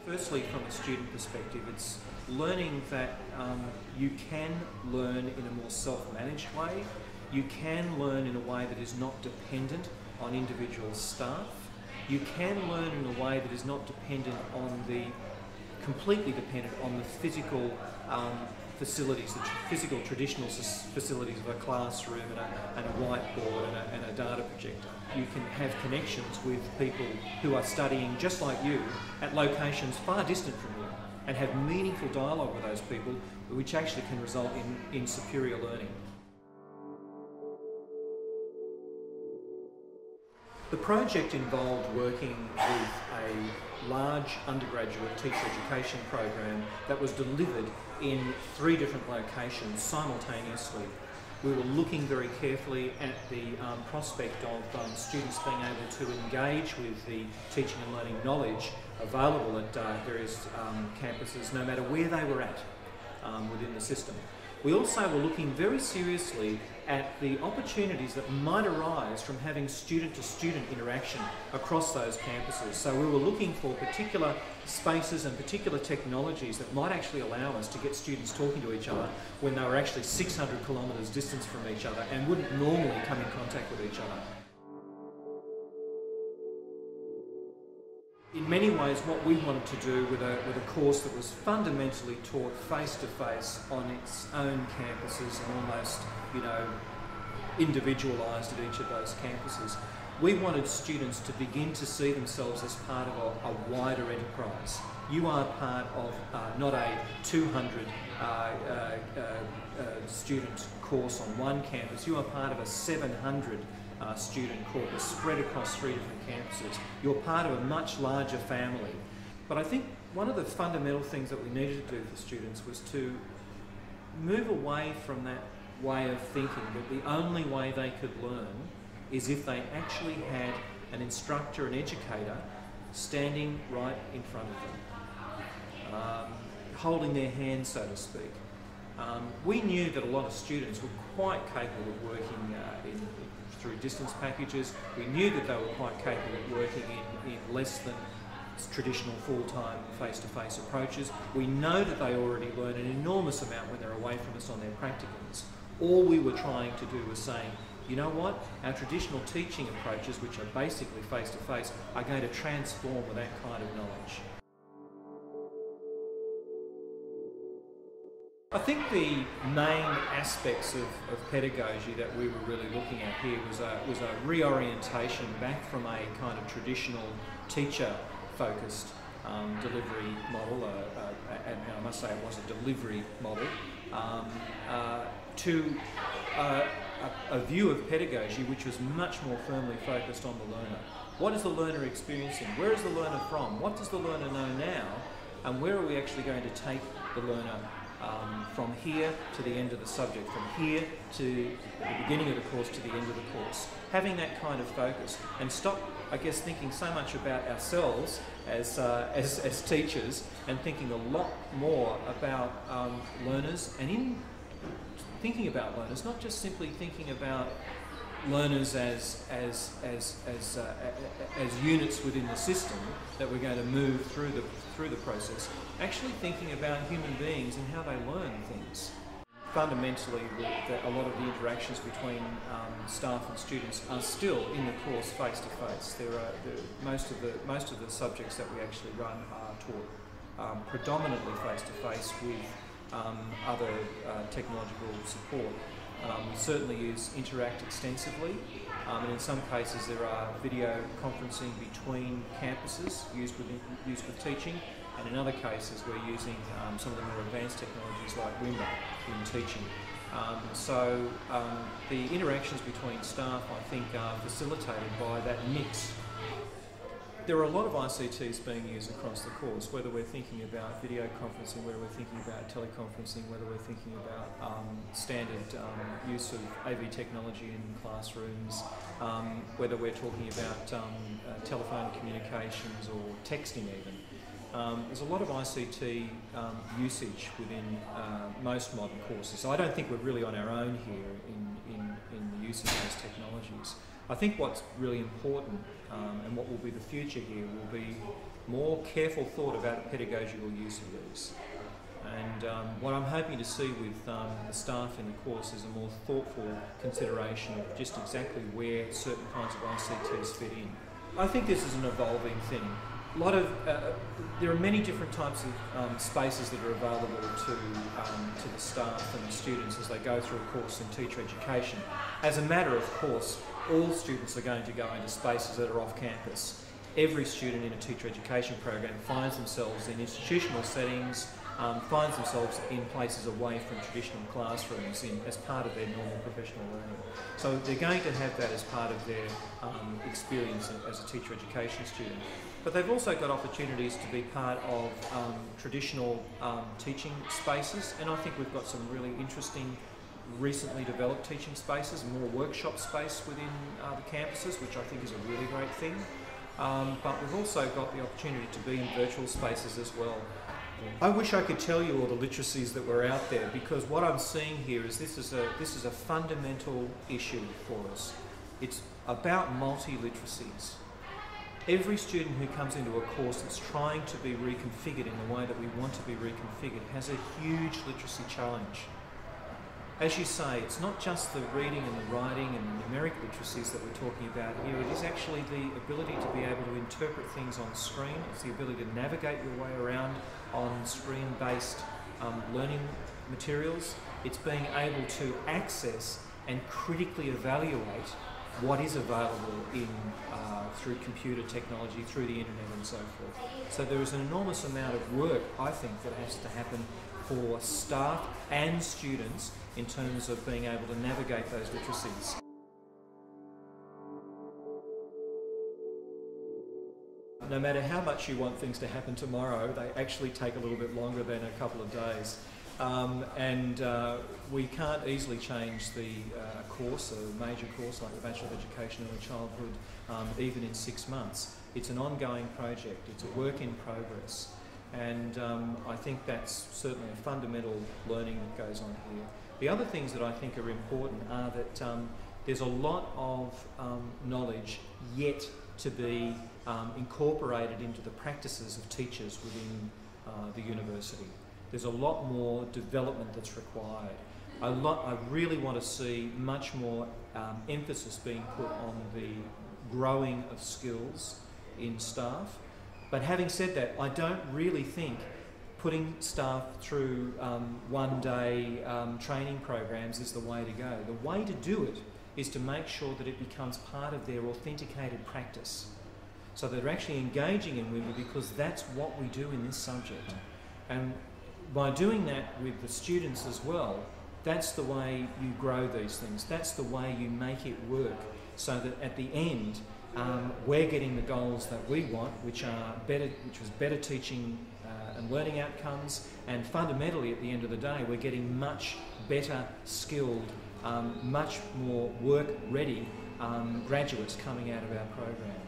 Firstly, from a student perspective, it's learning that you can learn in a more self-managed way. You can learn in a way that is not dependent on individual staff. You can learn in a way that is not dependent on completely dependent on the physical facilities, the physical traditional facilities of a classroom and a whiteboard and a data projector. You can have connections with people who are studying just like you at locations far distant from you and have meaningful dialogue with those people, which actually can result in superior learning. The project involved working with a large undergraduate teacher education program that was delivered in 3 different locations simultaneously. We were looking very carefully at the prospect of students being able to engage with the teaching and learning knowledge available at various campuses, no matter where they were at within the system. We also were looking very seriously at the opportunities that might arise from having student-to-student interaction across those campuses. So we were looking for particular spaces and particular technologies that might actually allow us to get students talking to each other when they were actually 600 kilometres distance from each other and wouldn't normally come in contact with each other. In many ways, what we wanted to do with a course that was fundamentally taught face-to-face on its own campuses and almost, individualised at each of those campuses, we wanted students to begin to see themselves as part of a wider enterprise. You are part of not a 200 student course on one campus, you are part of a 700 student corpus spread across 3 different campuses. You're part of a much larger family. But I think one of the fundamental things that we needed to do for students was to move away from that way of thinking that the only way they could learn is if they actually had an instructor, an educator, standing right in front of them, holding their hand, so to speak. We knew that a lot of students were quite capable of working through distance packages. We knew that they were quite capable of working in less than traditional full-time face-to-face approaches. We know that they already learn an enormous amount when they're away from us on their practicums. All we were trying to do was saying, you know what, our traditional teaching approaches, which are basically face-to-face, are going to transform with that kind of knowledge. I think the main aspects of pedagogy that we were really looking at here was a reorientation back from a kind of traditional teacher-focused delivery model, and I must say it was a delivery model, to a view of pedagogy which was much more firmly focused on the learner. What is the learner experiencing? Where is the learner from? What does the learner know now? And where are we actually going to take the learner from here to the end of the subject, from here to the beginning of the course to the end of the course. Having that kind of focus and stop, I guess, thinking so much about ourselves as teachers and thinking a lot more about learners, and in thinking about learners, not just simply thinking about learners as units within the system that we're going to move through the process, actually thinking about human beings and how they learn things. Fundamentally, a lot of the interactions between staff and students are still in the course face to face. Most of the subjects that we actually run are taught predominantly face to face with other technological support. We certainly use Interact extensively, and in some cases there are video conferencing between campuses used with teaching, and in other cases we're using some of the more advanced technologies like WIMBA in teaching. So the interactions between staff, I think, are facilitated by that mix. There are a lot of ICTs being used across the course, whether we're thinking about video conferencing, whether we're thinking about teleconferencing, whether we're thinking about standard use of AV technology in classrooms, whether we're talking about telephone communications or texting even. There's a lot of ICT usage within most modern courses. So I don't think we're really on our own here in the use of those technologies. I think what's really important and what will be the future here will be more careful thought about the pedagogical use of these. And what I'm hoping to see with the staff in the course is a more thoughtful consideration of just exactly where certain kinds of ICTs fit in. I think this is an evolving thing. There are many different types of spaces that are available to the staff and the students as they go through a course in teacher education. As a matter of course, all students are going to go into spaces that are off campus. Every student in a teacher education program finds themselves in institutional settings, finds themselves in places away from traditional classrooms as part of their normal professional learning. So they're going to have that as part of their experience as a teacher education student. But they've also got opportunities to be part of traditional teaching spaces, and I think we've got some really interesting recently developed teaching spaces, more workshop space within the campuses, which I think is a really great thing. But we've also got the opportunity to be in virtual spaces as well. I wish I could tell you all the literacies that were out there, because what I'm seeing here is this is a fundamental issue for us. It's about multi-literacies. Every student who comes into a course that's trying to be reconfigured in the way that we want to be reconfigured has a huge literacy challenge. As you say, it's not just the reading and the writing and the numeric literacies that we're talking about here. It is actually the ability to be able to interpret things on screen. It's the ability to navigate your way around on screen-based learning materials. It's being able to access and critically evaluate what is available through computer technology, through the internet and so forth. So there is an enormous amount of work, I think, that has to happen for staff and students in terms of being able to navigate those literacies. No matter how much you want things to happen tomorrow, they actually take a little bit longer than a couple of days. We can't easily change the course, a major course like the Bachelor of Education in Early Childhood, even in 6 months. It's an ongoing project, it's a work in progress, and I think that's certainly a fundamental learning that goes on here. The other things that I think are important are that there's a lot of knowledge yet to be incorporated into the practices of teachers within the university. There's a lot more development that's required. I really want to see much more emphasis being put on the growing of skills in staff. But having said that, I don't really think putting staff through one-day training programs is the way to go. The way to do it is to make sure that it becomes part of their authenticated practice, so they're actually engaging in WIMBA, because that's what we do in this subject. And by doing that with the students as well, that's the way you grow these things. That's the way you make it work, so that at the end we're getting the goals that we want, which was better teaching and learning outcomes, and fundamentally at the end of the day we're getting much better skilled, much more work ready graduates coming out of our program.